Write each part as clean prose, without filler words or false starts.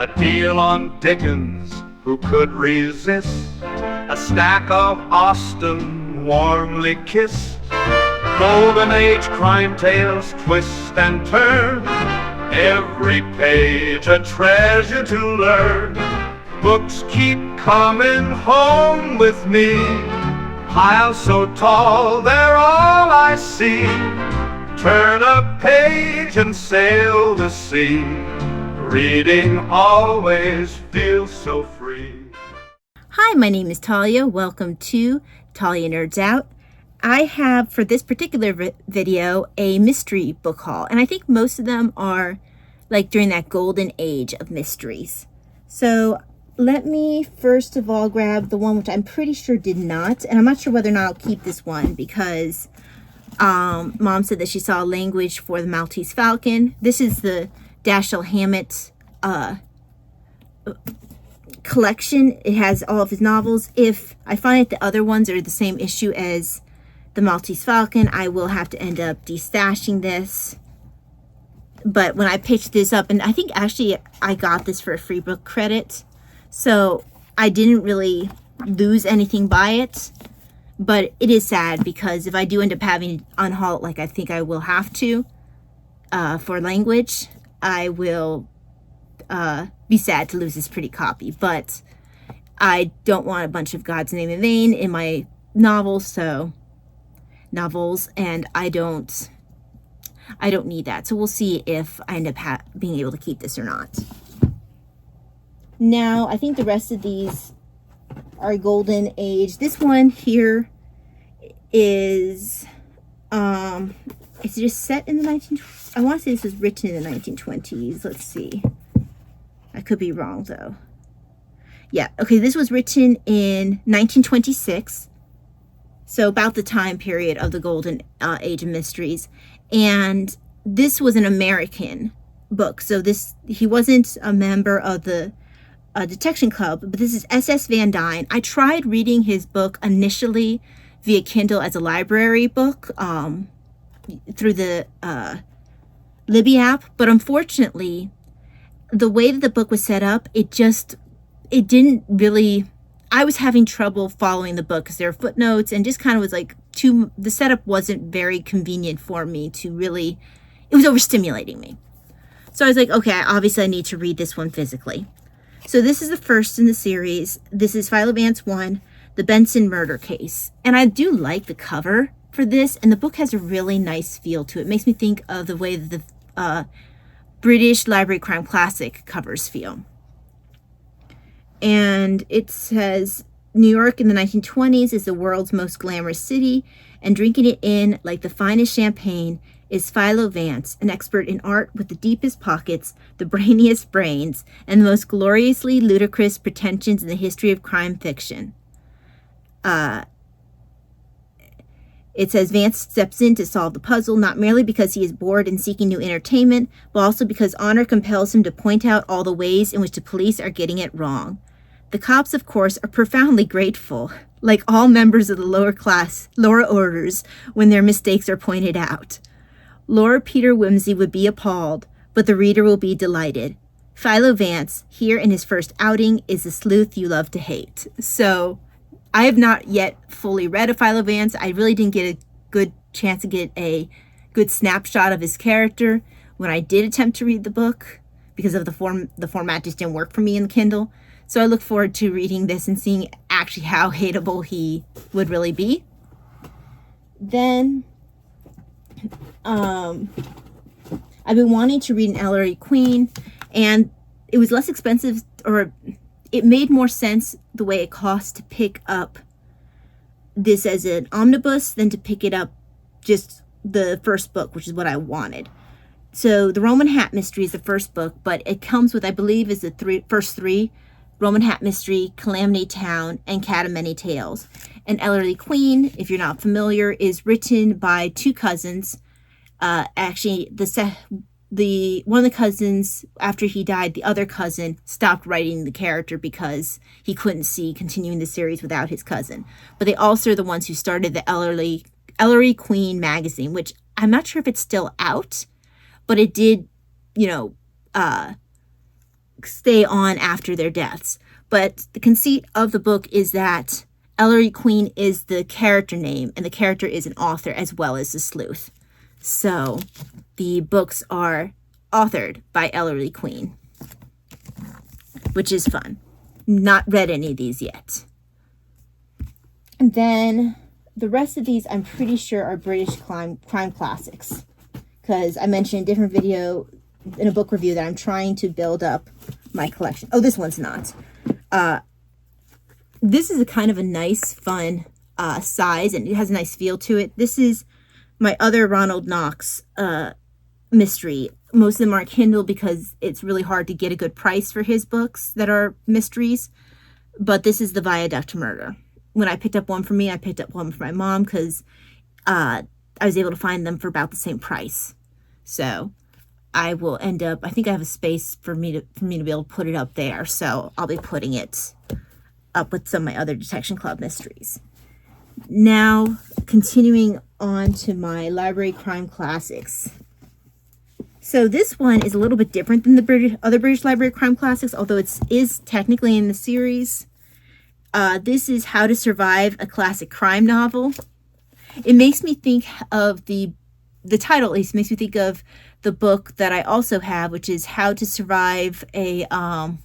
A deal on Dickens, who could resist? A stack of Austen, warmly kissed. Golden Age crime tales twist and turn, every page a treasure to learn. Books keep coming home with me, piles so tall they're all I see. Turn a page and sail the sea, reading always feels so free. Hi, my name is Talia. Welcome to Talia Nerds Out. I have, for this particular video, a mystery book haul. And I think most of them are like during that golden age of mysteries. So let me first of all grab the one which I'm pretty sure did not. And I'm not sure whether or not I'll keep this one because Mom said that she saw language for the Maltese Falcon. This is the Dashiell Hammett collection. It has all of his novels. If I find that the other ones are the same issue as the Maltese Falcon, I will have to end up destashing this. But when I pitched this up, and I think actually I got this for a free book credit, so I didn't really lose anything by it. But it is sad because if I do end up having to unhaul it, like I think I will have to for language, I will be sad to lose this pretty copy. But I don't want a bunch of God's name in vain in my novels, and I don't need that. So we'll see if I end up being able to keep this or not. Now, I think the rest of these are golden age. This one here is it's just set in the I want to say this was written in the 1920s. Let's see. I could be wrong though. Yeah, okay, this was written in 1926. So about the time period of the golden age of mysteries. And this was an American book. So he wasn't a member of the Detection Club, but this is S.S. Van Dyne. I tried reading his book initially via Kindle as a library book through the Libby app, but unfortunately, the way that the book was set up, it didn't really, I was having trouble following the book because there were footnotes and just kind of was like the setup wasn't very convenient for me to really, it was overstimulating me. So I was like, okay, obviously I need to read this one physically. So this is the first in the series. This is Philo Vance 1, The Benson Murder Case. And I do like the cover for this, and the book has a really nice feel to it. It makes me think of the way that the British Library Crime Classic covers feel. And it says, New York in the 1920s is the world's most glamorous city, and drinking it in like the finest champagne is Philo Vance, an expert in art with the deepest pockets, the brainiest brains, and the most gloriously ludicrous pretensions in the history of crime fiction. It says Vance steps in to solve the puzzle, not merely because he is bored and seeking new entertainment, but also because honor compels him to point out all the ways in which the police are getting it wrong. The cops, of course, are profoundly grateful, like all members of the lower orders, when their mistakes are pointed out. Lord Peter Wimsey would be appalled, but the reader will be delighted. Philo Vance, here in his first outing, is the sleuth you love to hate. So I have not yet fully read a Philo Vance. I really didn't get a good chance to get a good snapshot of his character when I did attempt to read the book because of the format just didn't work for me in the Kindle. So I look forward to reading this and seeing actually how hateable he would really be. Then I've been wanting to read an Ellery Queen, and it was less expensive, or it made more sense the way it cost to pick up this as an omnibus than to pick it up just the first book, which is what I wanted. So the Roman Hat Mystery is the first book, but it comes with, I believe, is the first three, Roman Hat Mystery, Calamity Town, and Cat of Many Tales. And Ellery Queen, if you're not familiar, is written by two cousins. Actually, one of the cousins, after he died, the other cousin stopped writing the character because he couldn't see continuing the series without his cousin. But they also are the ones who started the Ellery Queen magazine, which I'm not sure if it's still out, but it did, stay on after their deaths. But the conceit of the book is that Ellery Queen is the character name, and the character is an author as well as the sleuth. So the books are authored by Ellery Queen, which is fun. Not read any of these yet. And then the rest of these I'm pretty sure are British crime classics, because I mentioned in a different video in a book review that I'm trying to build up my collection. Oh, this one's not. This is a kind of a nice, fun size, and it has a nice feel to it. This is my other Ronald Knox mystery. Most of them aren't Kindle because it's really hard to get a good price for his books that are mysteries. But this is the Viaduct Murder. When I picked up one for me, I picked up one for my mom because I was able to find them for about the same price. So I will end up, I think I have a space for me to be able to put it up there. So I'll be putting it up with some of my other Detection Club mysteries. Now, continuing on to my library crime classics. So this one is a little bit different than the other British Library crime classics, although it is technically in the series. This is How to Survive a Classic Crime Novel. It makes me think of the title, at least, makes me think of the book that I also have, which is How to Survive a, I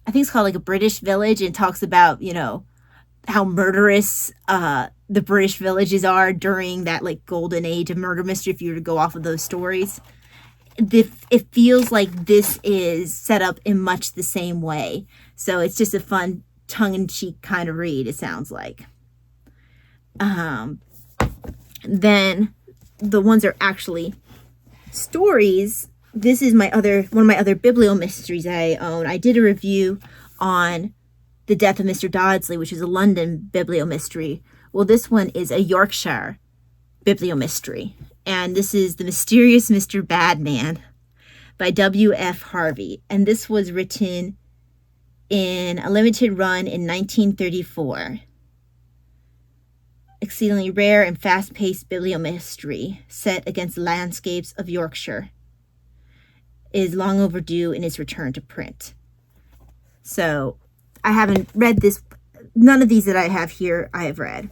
think it's called like a British Village, and talks about, you know, how murderous the British villages are during that like golden age of murder mystery, if you were to go off of those stories. It feels like this is set up in much the same way. So it's just a fun tongue-in-cheek kind of read, it sounds like. Then the ones are actually stories. This is one of my other biblio mysteries I own. I did a review on The Death of Mr. Dodsley, which is a London biblio mystery. Well, this one is a Yorkshire biblio mystery. And this is The Mysterious Mr. Badman by W.F. Harvey. And this was written in a limited run in 1934. Exceedingly rare and fast-paced biblio mystery set against landscapes of Yorkshire. Is long overdue in its return to print. So I haven't read this. None of these that I have here I have read.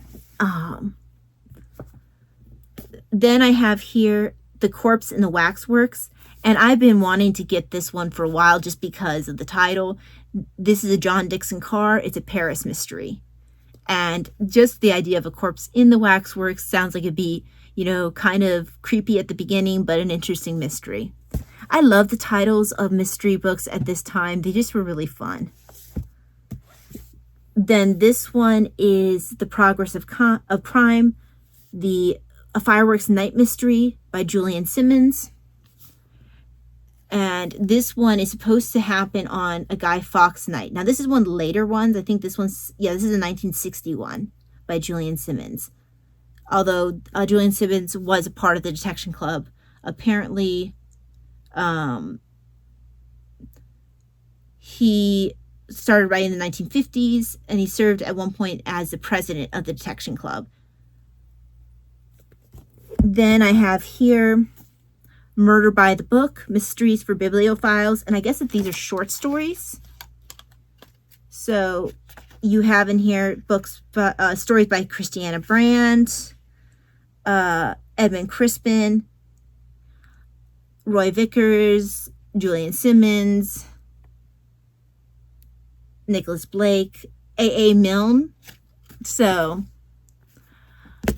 Then I have here The Corpse in the Waxworks. And I've been wanting to get this one for a while just because of the title. This is a John Dixon Carr. It's a Paris mystery. And just the idea of a corpse in the waxworks sounds like it'd be, you know, kind of creepy at the beginning, but an interesting mystery. I love the titles of mystery books at this time. They just were really fun. Then this one is The Progress of Crime, A Fireworks Night Mystery by Julian Simmons. And this one is supposed to happen on a Guy Fawkes night. Now, this is one of the later ones. I think this one's, yeah, this is a 1961 by Julian Simmons. Although Julian Simmons was a part of the Detection Club. Apparently, he started writing in the 1950s, and he served at one point as the president of the Detection Club. Then I have here Murder by the Book, Mysteries for Bibliophiles, and I guess that these are short stories. So you have in here books, stories by Christiana Brand, Edmund Crispin, Roy Vickers, Julian Simmons, Nicholas Blake, A.A. Milne. So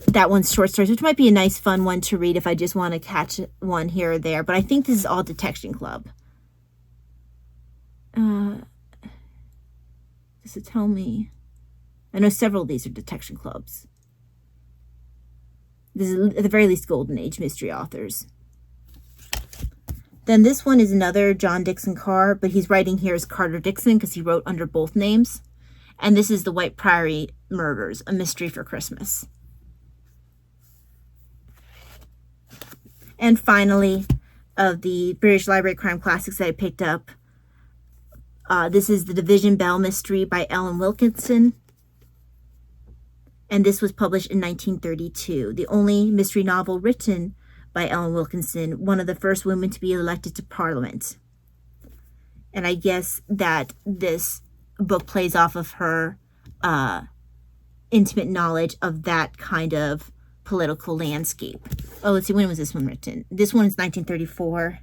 that one's short stories, which might be a nice fun one to read if I just want to catch one here or there. But I think this is all Detection Club. Does it tell me? I know several of these are Detection Clubs. This is at the very least Golden Age mystery authors. Then this one is another John Dixon Carr, but he's writing here as Carter Dixon because he wrote under both names. And this is The White Priory Murders, A Mystery for Christmas. And finally, of the British Library Crime Classics that I picked up, this is The Division Bell Mystery by Ellen Wilkinson. And this was published in 1932, the only mystery novel written by Ellen Wilkinson, one of the first women to be elected to Parliament. And I guess that this book plays off of her intimate knowledge of that kind of political landscape. Oh, let's see, when was this one written? This one is 1934.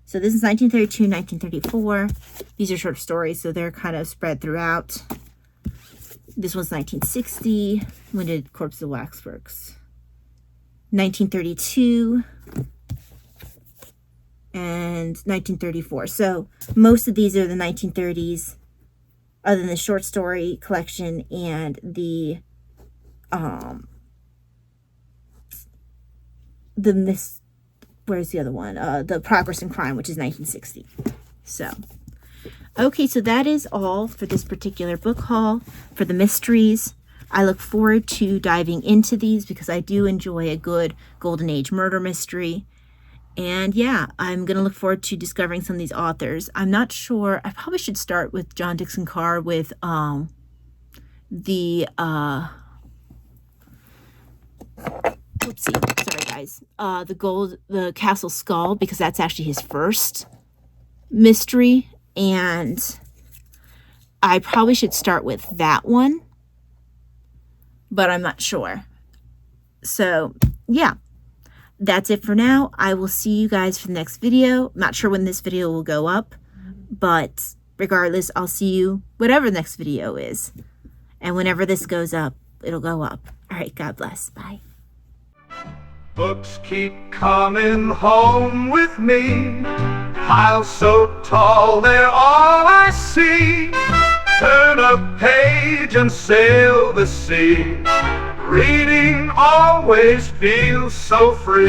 So this is 1932, 1934. These are short stories, so they're kind of spread throughout. This one's 1960. When did Corpse of Waxworks? 1932 and 1934. So most of these are the 1930s, other than the short story collection and the where's the other one? The Progress in Crime, which is 1960. So, okay, so that is all for this particular book haul for the mysteries. I look forward to diving into these because I do enjoy a good Golden Age murder mystery. And yeah, I'm going to look forward to discovering some of these authors. I'm not sure. I probably should start with John Dixon Carr with sorry guys, the Castle Skull, because that's actually his first mystery, and I probably should start with that one, but I'm not sure. So yeah, that's it for now. I will see you guys for the next video. I'm not sure when this video will go up, but regardless, I'll see you whatever the next video is, and whenever this goes up, it'll go up. All right, God bless. Bye. Books keep coming home with me, piles so tall they're all I see. Turn a page and sail the sea, reading always feels so free.